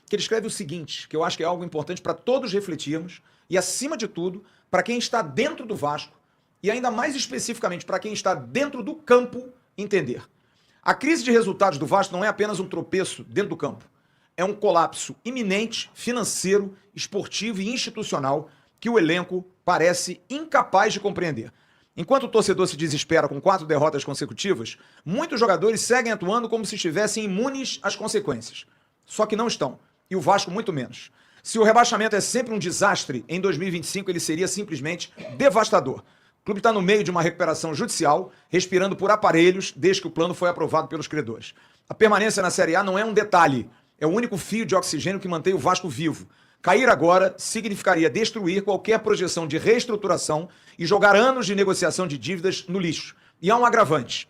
que ele escreve o seguinte, que eu acho que é algo importante para todos refletirmos e, acima de tudo, para quem está dentro do Vasco e ainda mais especificamente para quem está dentro do campo entender. A crise de resultados do Vasco não é apenas um tropeço dentro do campo. É um colapso iminente, financeiro, esportivo e institucional que o elenco parece incapaz de compreender. Enquanto o torcedor se desespera com 4 derrotas consecutivas, muitos jogadores seguem atuando como se estivessem imunes às consequências. Só que não estão, e o Vasco muito menos. Se o rebaixamento é sempre um desastre, em 2025 ele seria simplesmente devastador. O clube está no meio de uma recuperação judicial, respirando por aparelhos desde que o plano foi aprovado pelos credores. A permanência na Série A não é um detalhe, é o único fio de oxigênio que mantém o Vasco vivo. Cair agora significaria destruir qualquer projeção de reestruturação e jogar anos de negociação de dívidas no lixo. E há um agravante.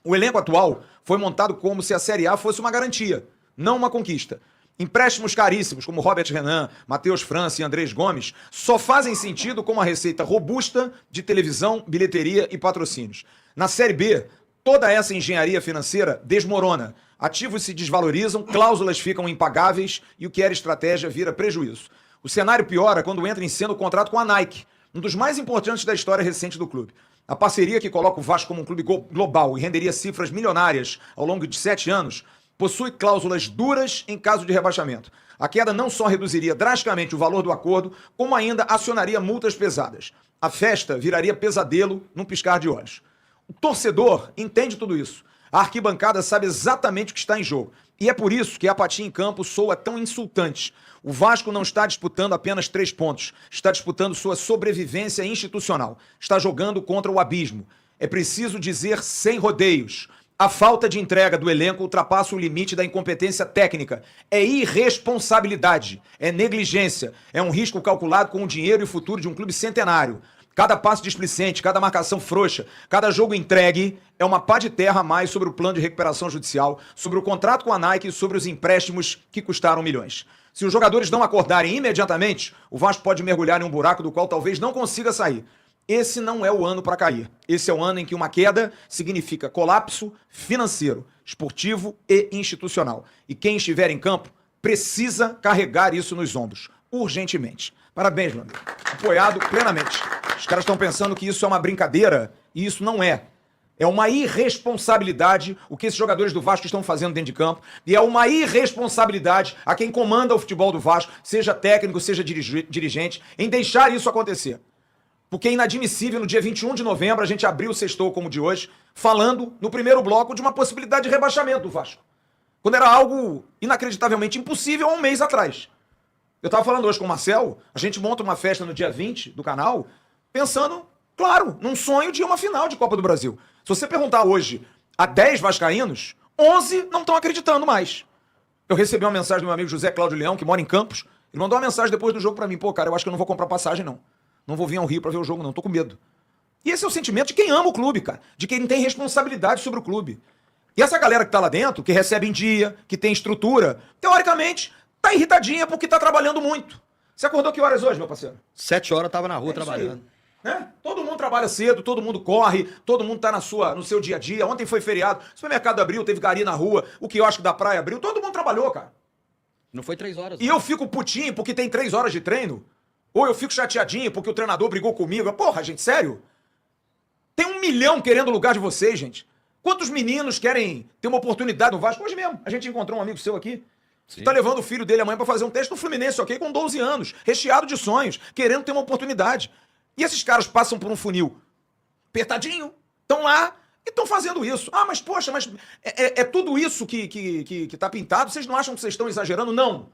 O elenco atual foi montado como se a Série A fosse uma garantia, não uma conquista. Empréstimos caríssimos, como Robert Renan, Matheus França e Andrés Gomes, só fazem sentido com uma receita robusta de televisão, bilheteria e patrocínios. Na Série B, toda essa engenharia financeira desmorona. Ativos se desvalorizam, cláusulas ficam impagáveis e o que era estratégia vira prejuízo. O cenário piora quando entra em cena o contrato com a Nike, um dos mais importantes da história recente do clube. A parceria que coloca o Vasco como um clube global e renderia cifras milionárias ao longo de 7 anos, possui cláusulas duras em caso de rebaixamento. A queda não só reduziria drasticamente o valor do acordo, como ainda acionaria multas pesadas. A festa viraria pesadelo num piscar de olhos. O torcedor entende tudo isso. A arquibancada sabe exatamente o que está em jogo. E é por isso que a apatia em campo soa tão insultante. O Vasco não está disputando apenas 3 pontos. Está disputando sua sobrevivência institucional. Está jogando contra o abismo. É preciso dizer sem rodeios. A falta de entrega do elenco ultrapassa o limite da incompetência técnica. É irresponsabilidade. É negligência. É um risco calculado com o dinheiro e o futuro de um clube centenário. Cada passe displicente, cada marcação frouxa, cada jogo entregue é uma pá de terra a mais sobre o plano de recuperação judicial, sobre o contrato com a Nike e sobre os empréstimos que custaram milhões. Se os jogadores não acordarem imediatamente, o Vasco pode mergulhar em um buraco do qual talvez não consiga sair. Esse não é o ano para cair. Esse é o ano em que uma queda significa colapso financeiro, esportivo e institucional. E quem estiver em campo precisa carregar isso nos ombros, urgentemente. Parabéns, meu amigo. Apoiado plenamente. Os caras estão pensando que isso é uma brincadeira e isso não é. É uma irresponsabilidade o que esses jogadores do Vasco estão fazendo dentro de campo e é uma irresponsabilidade a quem comanda o futebol do Vasco, seja técnico, seja dirigente, em deixar isso acontecer. Porque é inadmissível no dia 21 de novembro a gente abrir o sextou como de hoje, falando no primeiro bloco de uma possibilidade de rebaixamento do Vasco. Quando era algo inacreditavelmente impossível há um mês atrás. Eu estava falando hoje com o Marcel, a gente monta uma festa no dia 20 do canal, pensando, claro, num sonho de uma final de Copa do Brasil. Se você perguntar hoje a 10 vascaínos, 11 não estão acreditando mais. Eu recebi uma mensagem do meu amigo José Cláudio Leão, que mora em Campos. Ele mandou uma mensagem depois do jogo pra mim. Pô, cara, eu acho que eu não vou comprar passagem, não. Não vou vir ao Rio pra ver o jogo, não. Tô com medo. E esse é o sentimento de quem ama o clube, cara. De quem tem responsabilidade sobre o clube. E essa galera que tá lá dentro, que recebe em dia, que tem estrutura, teoricamente, tá irritadinha porque tá trabalhando muito. Você acordou que horas hoje, meu parceiro? 7 horas eu tava na rua trabalhando. Né? Todo mundo trabalha cedo, todo mundo corre, todo mundo tá no seu dia a dia. Ontem foi feriado, o supermercado abriu, teve gari na rua, o quiosque da praia abriu, todo mundo trabalhou, cara. Não foi 3 horas. E eu fico putinho porque tem 3 horas de treino. Ou eu fico chateadinho porque o treinador brigou comigo. Porra, gente, sério? Tem 1 milhão querendo o lugar de vocês, gente. Quantos meninos querem ter uma oportunidade no Vasco? Hoje mesmo, a gente encontrou um amigo seu aqui. Sim. Tá levando o filho dele amanhã pra fazer um teste no Fluminense, ok? Com 12 anos, recheado de sonhos, querendo ter uma oportunidade. E esses caras passam por um funil apertadinho, estão lá e estão fazendo isso. Ah, mas poxa, mas é tudo isso que tá pintado? Vocês não acham que vocês estão exagerando? Não.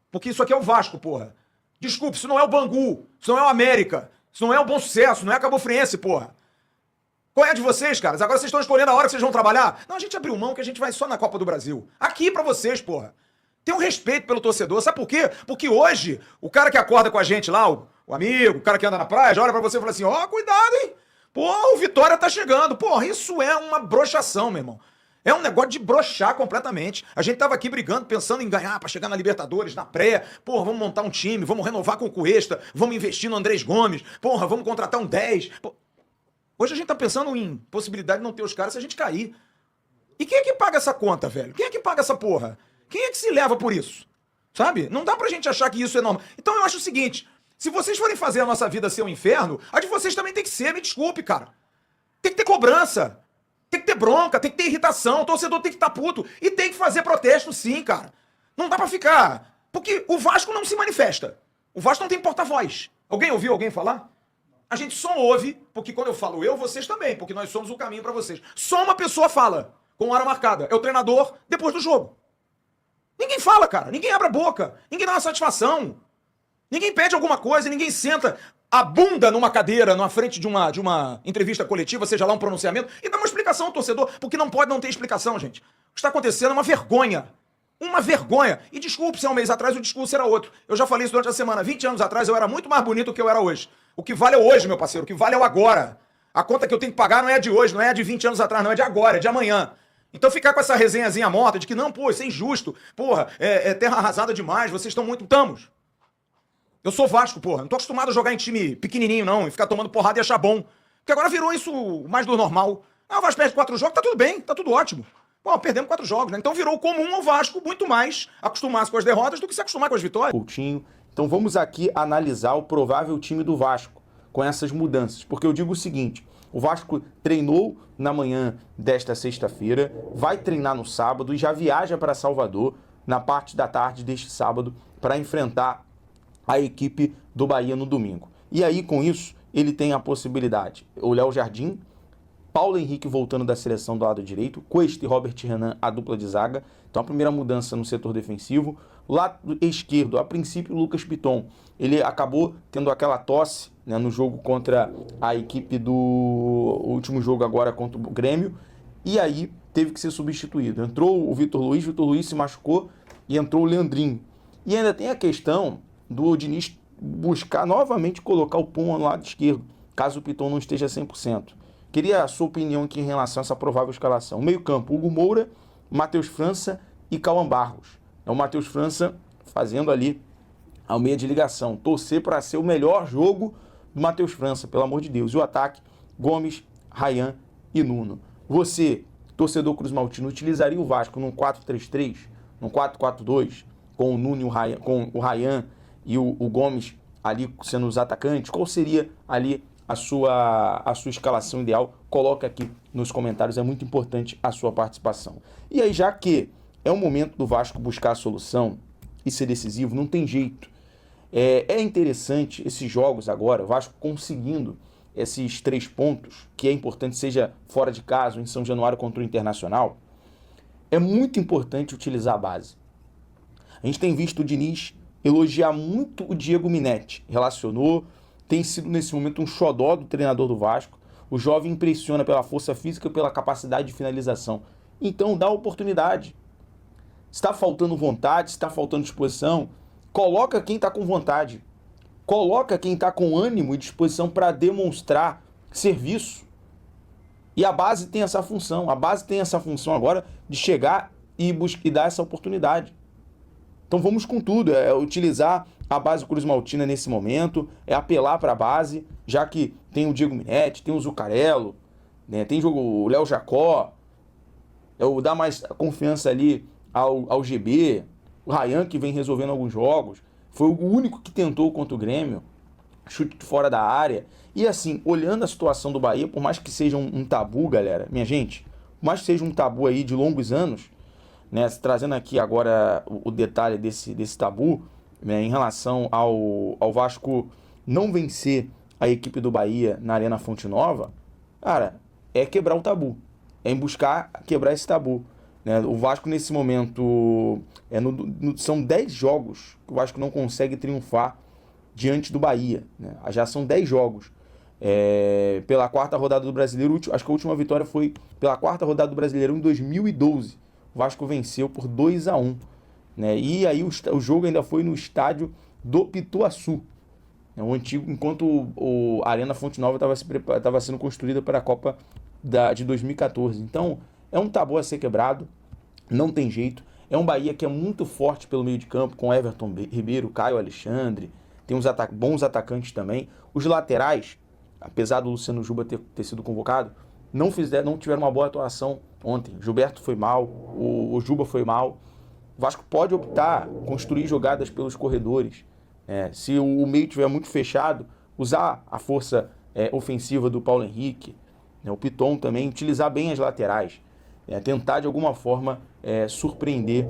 Porque isso aqui é o Vasco, porra. Desculpe, isso não é o Bangu, isso não é o América, isso não é o Bom Sucesso, não é a Cabo Friense, porra. Qual é a de vocês, caras? Agora vocês estão escolhendo a hora que vocês vão trabalhar? Não, a gente abriu mão que a gente vai só na Copa do Brasil. Aqui pra vocês, porra. Tem um respeito pelo torcedor. Sabe por quê? Porque hoje, o cara que acorda com a gente lá, o amigo, o cara que anda na praia, já olha pra você e fala assim, ó, cuidado, hein? Pô, o Vitória tá chegando. Porra, isso é uma broxação, meu irmão. É um negócio de broxar completamente. A gente tava aqui brigando, pensando em ganhar pra chegar na Libertadores, na pré. Porra, vamos montar um time, vamos renovar com o Cuesta, vamos investir no Andrés Gomes. Porra, vamos contratar um 10. Pô. Hoje a gente tá pensando em possibilidade de não ter os caras se a gente cair. E quem é que paga essa conta, velho? Quem é que paga essa porra? Quem é que se leva por isso? Sabe? Não dá pra gente achar que isso é normal. Então eu acho o seguinte, se vocês forem fazer a nossa vida ser um inferno, a de vocês também tem que ser, me desculpe, cara. Tem que ter cobrança, tem que ter bronca, tem que ter irritação, o torcedor tem que estar puto e tem que fazer protesto sim, cara. Não dá pra ficar... Porque o Vasco não se manifesta. O Vasco não tem porta-voz. Alguém ouviu alguém falar? A gente só ouve, porque quando eu falo eu, vocês também, porque nós somos o caminho pra vocês. Só uma pessoa fala, com hora marcada. É o treinador depois do jogo. Ninguém fala, cara. Ninguém abre a boca. Ninguém dá uma satisfação. Ninguém pede alguma coisa, ninguém senta a bunda numa cadeira, na frente de uma entrevista coletiva, seja lá um pronunciamento, e dá uma explicação ao torcedor, porque não pode não ter explicação, gente. O que está acontecendo é uma vergonha. Uma vergonha. E desculpe se há um mês atrás o discurso era outro. Eu já falei isso durante a semana. 20 anos atrás eu era muito mais bonito do que eu era hoje. O que vale é hoje, meu parceiro. O que vale é o agora. A conta que eu tenho que pagar não é a de hoje, não é a de 20 anos atrás, não é de agora, é de amanhã. Então ficar com essa resenhazinha morta de que não, pô, isso é injusto. Porra, é terra arrasada demais, vocês estão muito... Estamos. Eu sou Vasco, porra. Não tô acostumado a jogar em time pequenininho, não, e ficar tomando porrada e achar bom. Porque agora virou isso mais do normal. Ah, o Vasco perde 4 jogos, tá tudo bem, tá tudo ótimo. Pô, perdemos 4 jogos, né? Então virou comum ao Vasco muito mais acostumar-se com as derrotas do que se acostumar com as vitórias. Coutinho. Então vamos aqui analisar o provável time do Vasco com essas mudanças. Porque eu digo o seguinte, o Vasco treinou na manhã desta sexta-feira, vai treinar no sábado e já viaja para Salvador na parte da tarde deste sábado para enfrentar a equipe do Bahia no domingo. E aí, com isso, ele tem a possibilidade, o Léo Jardim, Paulo Henrique voltando da seleção do lado direito, Cuesta e Robert Renan, a dupla de zaga. Então a primeira mudança no setor defensivo. Lado esquerdo, a princípio, o Lucas Piton. Ele acabou tendo aquela tosse, né, no jogo contra a equipe do último jogo agora contra o Grêmio. E aí teve que ser substituído. Entrou o Vitor Luiz se machucou e entrou o Leandrinho. E ainda tem a questão do Diniz buscar novamente colocar o Puma no lado esquerdo, caso o Piton não esteja 100%. Queria a sua opinião aqui em relação a essa provável escalação. Meio campo, Hugo Moura, Matheus França e Cauã Barros. É o Matheus França fazendo ali ao meio de ligação. Torcer para ser o melhor jogo do Matheus França, pelo amor de Deus. E o ataque, Gomes, Ryan e Nuno. Você, torcedor Cruz Maltino, utilizaria o Vasco num 4-3-3, num 4-4-2, com o Nuno e o Ryan, com o Ryan e o Gomes ali sendo os atacantes? Qual seria ali a sua escalação ideal? Coloca aqui nos comentários, é muito importante a sua participação. E aí, já que é o momento do Vasco buscar a solução e ser decisivo, não tem jeito. É interessante esses jogos agora, o Vasco conseguindo esses 3 pontos, que é importante, seja fora de casa ou em São Januário contra o Internacional. É muito importante utilizar a base. A gente tem visto o Diniz elogiar muito o Diego Minetti, relacionou, tem sido nesse momento um xodó do treinador do Vasco. O jovem impressiona pela força física e pela capacidade de finalização. Então dá oportunidade. Está faltando vontade, está faltando disposição, coloca quem está com vontade. Coloca quem está com ânimo e disposição para demonstrar serviço. E a base tem essa função. A base tem essa função agora de chegar e dar essa oportunidade. Então vamos com tudo, é utilizar a base Cruz Maltina nesse momento, é apelar para a base, já que tem o Diego Minetti, tem o Zuccarello, né, tem o Léo Jacó, dar mais confiança ali ao GB, o Ryan que vem resolvendo alguns jogos, foi o único que tentou contra o Grêmio, chute de fora da área. E assim, olhando a situação do Bahia, por mais que seja um tabu, galera, minha gente, por mais que seja um tabu aí de longos anos, né, trazendo aqui agora o detalhe desse tabu, né, em relação ao Vasco não vencer a equipe do Bahia na Arena Fonte Nova, cara, é quebrar o tabu, é em buscar quebrar esse tabu. Né? O Vasco nesse momento, são 10 jogos que o Vasco não consegue triunfar diante do Bahia, né? Já são 10 jogos. Pela 4ª rodada do Brasileiro, acho que a última vitória foi pela 4ª rodada do Brasileirão em 2012. O Vasco venceu por 2-1, né? E aí o jogo ainda foi no estádio do Pituaçu, né? O antigo, enquanto a Arena Fonte Nova estava sendo construída para a Copa de 2014. Então, é um tabu a ser quebrado, não tem jeito. É um Bahia que é muito forte pelo meio de campo, com Everton Ribeiro, Caio Alexandre, tem uns bons atacantes também. Os laterais, apesar do Luciano Juba ter sido convocado, não tiveram uma boa atuação ontem. Gilberto foi mal, o Juba foi mal. O Vasco pode optar, construir jogadas pelos corredores. Se o meio estiver muito fechado, usar a força ofensiva do Paulo Henrique, o Piton também, utilizar bem as laterais, tentar de alguma forma surpreender